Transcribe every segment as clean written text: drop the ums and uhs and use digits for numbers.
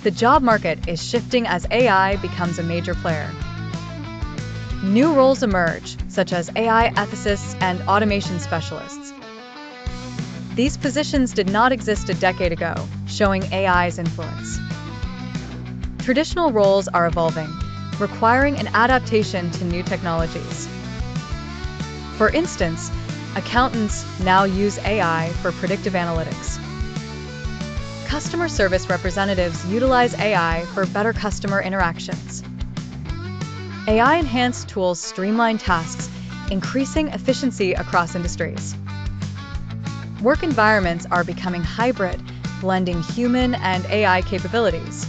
The job market is shifting as AI becomes a major player. New roles emerge, such as AI ethicists and automation specialists. These positions did not exist a decade ago, showing AI's influence. Traditional roles are evolving, requiring an adaptation to new technologies. For instance, accountants now use AI for predictive analytics. Customer service representatives utilize AI for better customer interactions. AI-enhanced tools streamline tasks, increasing efficiency across industries. Work environments are becoming hybrid, blending human and AI capabilities.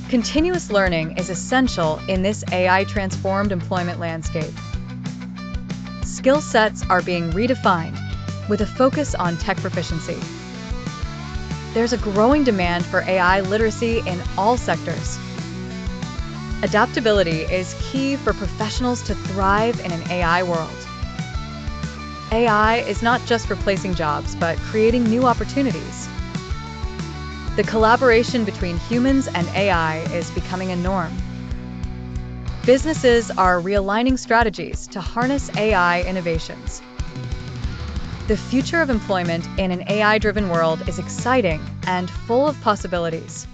Continuous learning is essential in this AI-transformed employment landscape. Skill sets are being redefined, with a focus on tech proficiency. There's a growing demand for AI literacy in all sectors. Adaptability is key for professionals to thrive in an AI world. AI is not just replacing jobs, but creating new opportunities. The collaboration between humans and AI is becoming a norm. Businesses are realigning strategies to harness AI innovations. The future of employment in an AI-driven world is exciting and full of possibilities.